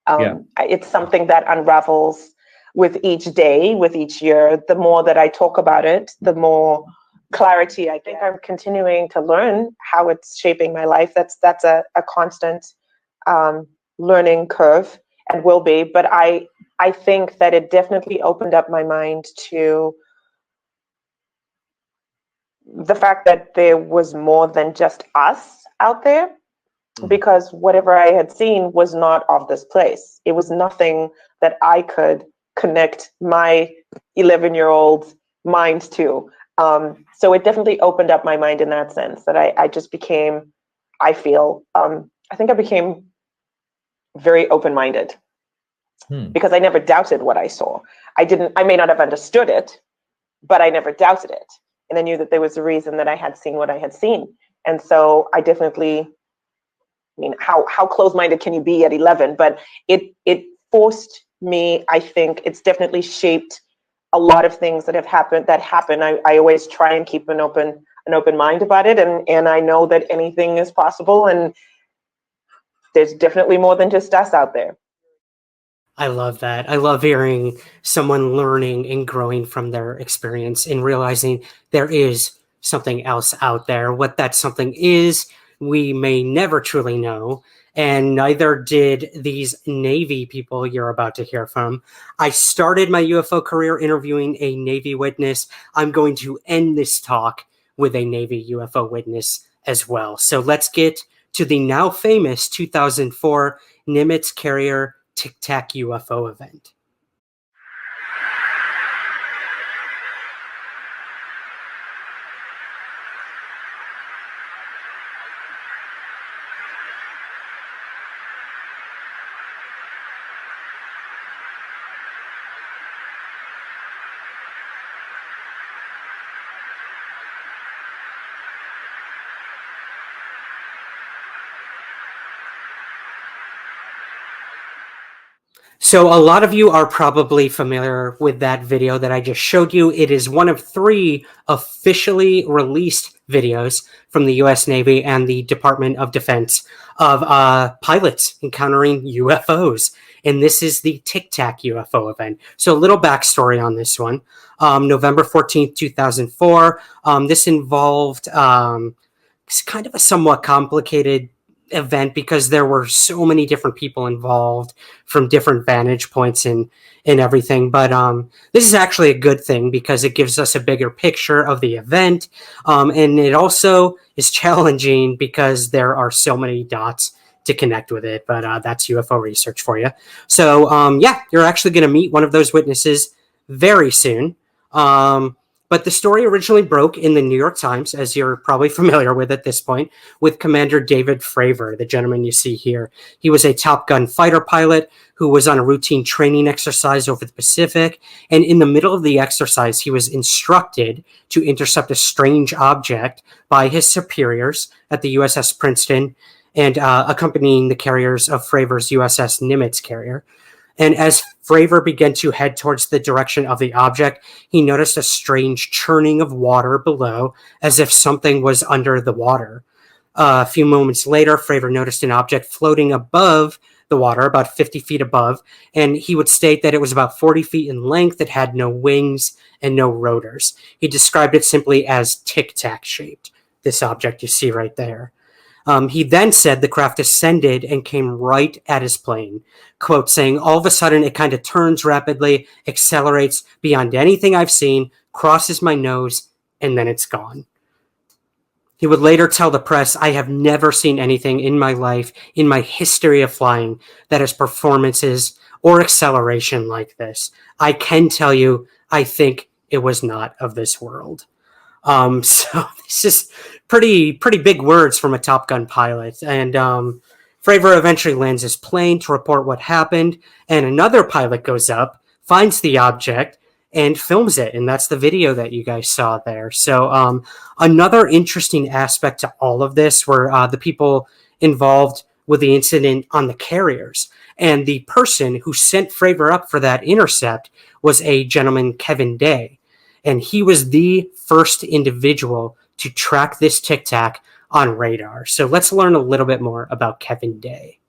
It's something that unravels with each day, with each year. The more that I talk about it, the more clarity I think I'm continuing to learn how it's shaping my life. That's a constant learning curve and will be. But I think that it definitely opened up my mind to the fact that there was more than just us out there, because whatever I had seen was not of this place. It was nothing that I could connect my 11-year-old mind to. So it definitely opened up my mind in that sense, that I just became, I think I became very open-minded because I never doubted what I saw. I may not have understood it, but I never doubted it. And I knew that there was a reason that I had seen what I had seen. And so I definitely, I mean, how close-minded can you be at 11? But it forced me, I think it's definitely shaped a lot of things that happen. I always try and keep an open mind about it. And I know that anything is possible. And there's definitely more than just us out there. I love that. I love hearing someone learning and growing from their experience and realizing there is something else out there. What that something is, we may never truly know. And neither did these Navy people you're about to hear from. I started my UFO career interviewing a Navy witness. I'm going to end this talk with a Navy UFO witness as well. So let's get to the now famous 2004 Nimitz carrier Tic Tac UFO event. So a lot of you are probably familiar with that video that I just showed you. It is one of 3 officially released videos from the U.S. Navy and the Department of Defense of pilots encountering UFOs. And this is the Tic Tac UFO event. So a little backstory on this one. November 14th, 2004. This involved it's kind of a somewhat complicated event because there were so many different people involved from different vantage points and everything. But this is actually a good thing because it gives us a bigger picture of the event. And it also is challenging because there are so many dots to connect with it. But that's UFO research for you. So yeah, you're actually going to meet one of those witnesses very soon. But the story originally broke in the New York Times, as you're probably familiar with at this point, with Commander David Fravor, the gentleman you see here. He was a Top Gun fighter pilot who was on a routine training exercise over the Pacific. And in the middle of the exercise, he was instructed to intercept a strange object by his superiors at the USS Princeton and accompanying the carriers of Fravor's USS Nimitz carrier. And as Fravor began to head towards the direction of the object, he noticed a strange churning of water below, as if something was under the water. A few moments later, Fravor noticed an object floating above the water, about 50 feet above, and he would state that it was about 40 feet in length, it had no wings and no rotors. He described it simply as tic-tac shaped, this object you see right there. He then said the craft descended and came right at his plane, quote, saying, all of a sudden it kind of turns rapidly, accelerates beyond anything I've seen, crosses my nose, and then it's gone. He would later tell the press, I have never seen anything in my life, in my history of flying, that has performances or acceleration like this. I can tell you, I think it was not of this world. So this is pretty big words from a Top Gun pilot. And Fravor eventually lands his plane to report what happened. And another pilot goes up, finds the object, and films it. And that's the video that you guys saw there. So another interesting aspect to all of this were the people involved with the incident on the carriers. And the person who sent Fravor up for that intercept was a gentleman, Kevin Day. And he was the first individual to track this tic-tac on radar. So let's learn a little bit more about Kevin Day.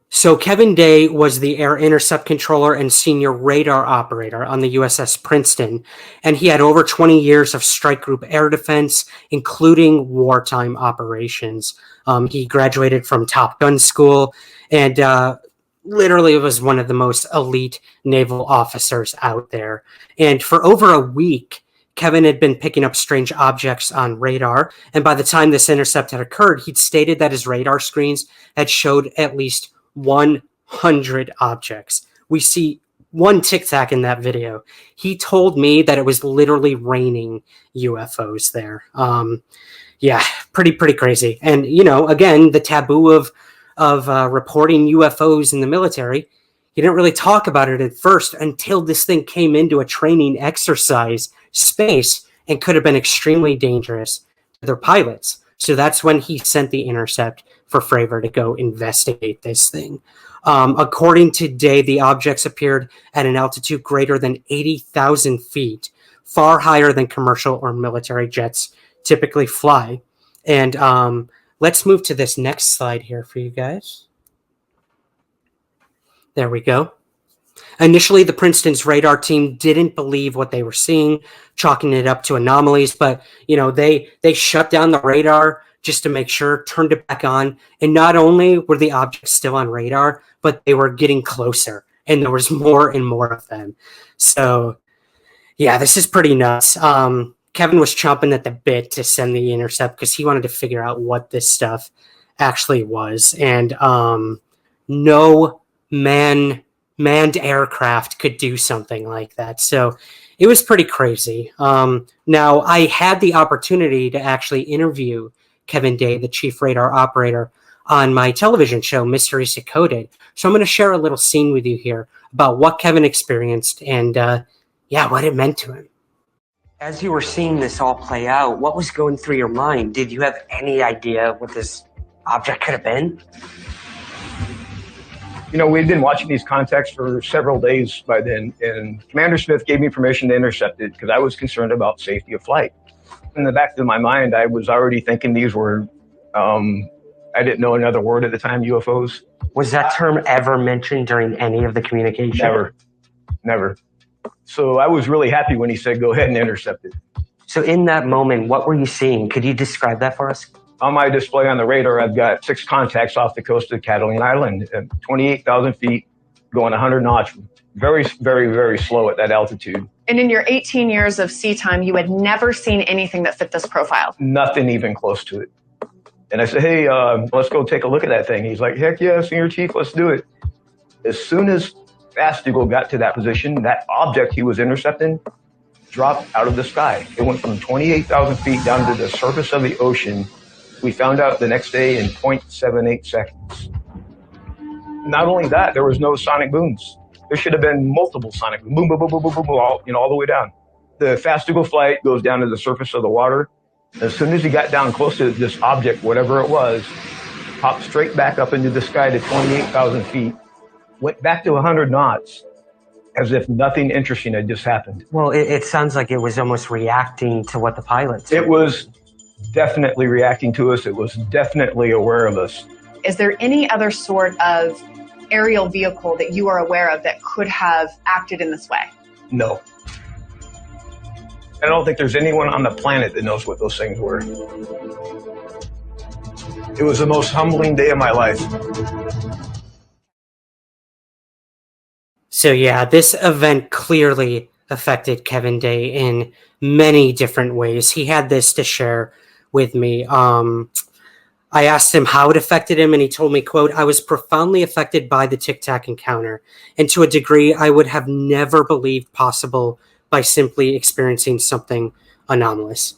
So Kevin Day was the air intercept controller and senior radar operator on the USS Princeton, and he had over 20 years of strike group air defense, including wartime operations. He graduated from Top Gun school and literally was one of the most elite naval officers out there. And for over a week, Kevin had been picking up strange objects on radar. And by the time this intercept had occurred, he'd stated that his radar screens had showed at least 100 objects. We see one tic-tac in that video. He told me that it was literally raining UFOs there. Yeah, pretty crazy. And, you know, again, the taboo of reporting UFOs in the military, he didn't really talk about it at first until this thing came into a training exercise space and could have been extremely dangerous to their pilots. So that's when he sent the intercept for Fravor to go investigate this thing. According to Day, the objects appeared at an altitude greater than 80,000 feet, far higher than commercial or military jets typically fly. And let's move to this next slide here for you guys. There we go. Initially, the Princeton's radar team didn't believe what they were seeing, chalking it up to anomalies. But, you know, they shut down the radar just to make sure, turned it back on. And not only were the objects still on radar, but they were getting closer. And there was more and more of them. So, yeah, this is pretty nuts. Kevin was chomping at the bit to send the intercept because he wanted to figure out what this stuff actually was. And no manned aircraft could do something like that. So it was pretty crazy. Now, I had the opportunity to actually interview Kevin Day, the chief radar operator, on my television show, Mysteries Decoded. So I'm going to share a little scene with you here about what Kevin experienced and, yeah, what it meant to him. As you were seeing this all play out, what was going through your mind? Did you have any idea what this object could have been? we'd been watching these contacts for several days by then, and Commander Smith gave me permission to intercept it because I was concerned about safety of flight. In the back of my mind, I was already thinking these were, I didn't know another word at the time, UFOs. Was that term ever mentioned during any of the communication? Never. So I was really happy when he said, go ahead and intercept it. So in that moment, what were you seeing? Could you describe that for us? On my display on the radar, I've got 6 contacts off the coast of Catalina Island at 28,000 feet, going 100 knots, very, very, very slow at that altitude. And in your 18 years of sea time, you had never seen anything that fit this profile? Nothing even close to it. And I said, hey, let's go take a look at that thing. He's like, heck yeah, Senior Chief, let's do it. As soon as Fast Eagle got to that position, that object he was intercepting dropped out of the sky. It went from 28,000 feet down to the surface of the ocean. We found out the next day in 0.78 seconds. Not only that, there was no sonic booms. There should have been multiple sonic boom, boom, boom, boom, boom, boom, all the way down. The Fast Eagle flight goes down to the surface of the water. As soon as he got down close to this object, whatever it was, popped straight back up into the sky to 28,000 feet, went back to 100 knots, as if nothing interesting had just happened. Well, it sounds like it was almost reacting to what the pilots did. It was definitely reacting to us. It was definitely aware of us. Is there any other sort of aerial vehicle that you are aware of that could have acted in this way? No. I don't think there's anyone on the planet that knows what those things were. It was the most humbling day of my life. So yeah, this event clearly affected Kevin Day in many different ways. He had this to share with me. I asked him how it affected him, and he told me, quote, I was profoundly affected by the Tic Tac encounter, and to a degree I would have never believed possible by simply experiencing something anomalous.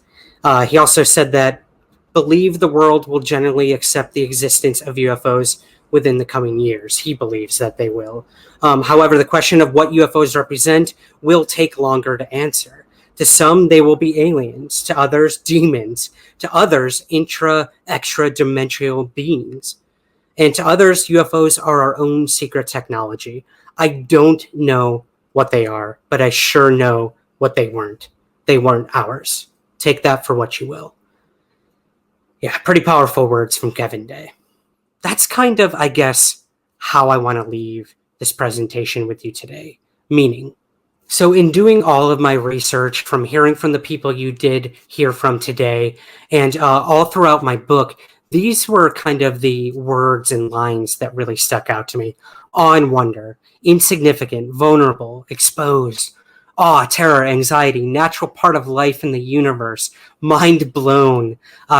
He also said that believe the world will generally accept the existence of UFOs within the coming years. He believes that they will. However, the question of what UFOs represent will take longer to answer. To some, they will be aliens. To others, demons. To others, extra-dimensional beings. And to others, UFOs are our own secret technology. I don't know what they are, but I sure know what they weren't. They weren't ours. Take that for what you will. Yeah, pretty powerful words from Kevin Day. That's kind of, I guess, how I want to leave this presentation with you today. Meaning, so in doing all of my research, from hearing from the people you did hear from today, and all throughout my book, these were kind of the words and lines that really stuck out to me. Awe and wonder, insignificant, vulnerable, exposed, awe, terror, anxiety, natural part of life in the universe, mind blown,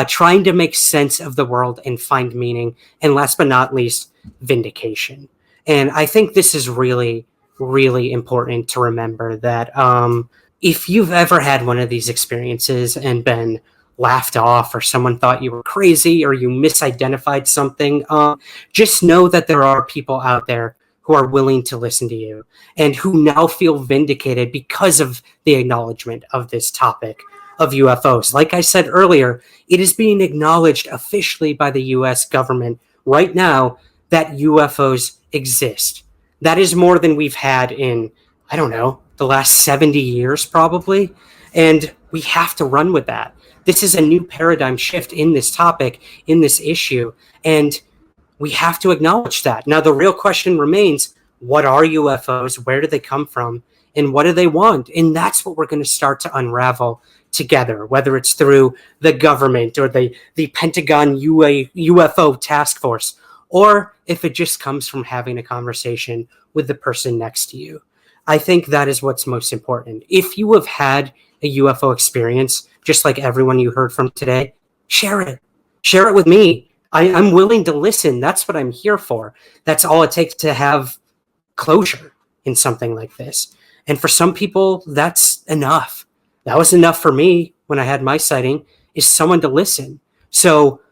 trying to make sense of the world and find meaning, and last but not least, vindication. And I think this is really, really important to remember that if you've ever had one of these experiences and been laughed off, or someone thought you were crazy, or you misidentified something, just know that there are people out there who are willing to listen to you and who now feel vindicated because of the acknowledgement of this topic of UFOs. Like I said earlier, it is being acknowledged officially by the US government right now that UFOs exist. That is more than we've had in, I don't know, the last 70 years probably. And we have to run with that. This is a new paradigm shift in this topic, in this issue. And we have to acknowledge that. Now, the real question remains, what are UFOs? Where do they come from? And what do they want? And that's what we're going to start to unravel together, whether it's through the government or the Pentagon UFO task force, or if it just comes from having a conversation with the person next to you. I think that is what's most important. If you have had a UFO experience, just like everyone you heard from today, share it. Share it with me. I'm willing to listen. That's what I'm here for. That's all it takes to have closure in something like this. And for some people, that's enough. That was enough for me when I had my sighting, is someone to listen. So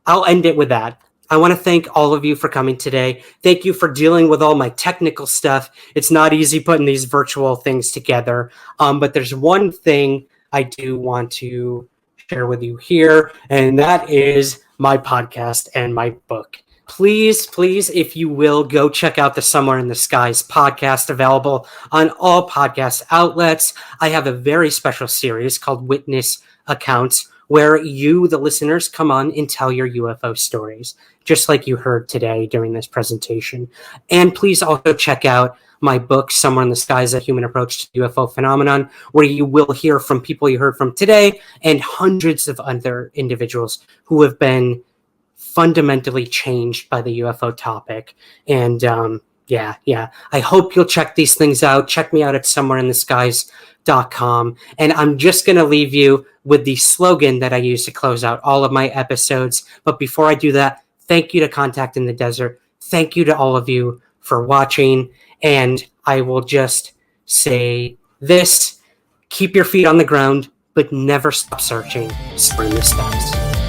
I'll end it with that. I want to thank all of you for coming today. Thank you for dealing with all my technical stuff. It's not easy putting these virtual things together. But there's one thing I do want to share with you here, and that is my podcast and my book. please, if you will, go check out the Somewhere in the Skies podcast, available on all podcast outlets. I have a very special series called Witness Accounts, where you, the listeners, come on and tell your UFO stories, just like you heard today during this presentation. And please also check out my book, Somewhere in the Skies, A Human Approach to UFO Phenomenon, where you will hear from people you heard from today and hundreds of other individuals who have been fundamentally changed by the UFO topic. And I hope you'll check these things out. Check me out at somewhereintheskies.com. And I'm just going to leave you with the slogan that I use to close out all of my episodes. But before I do that, thank you to Contact in the Desert. Thank you to all of you for watching. And I will just say this: keep your feet on the ground, but never stop searching. Somewhere in the skies.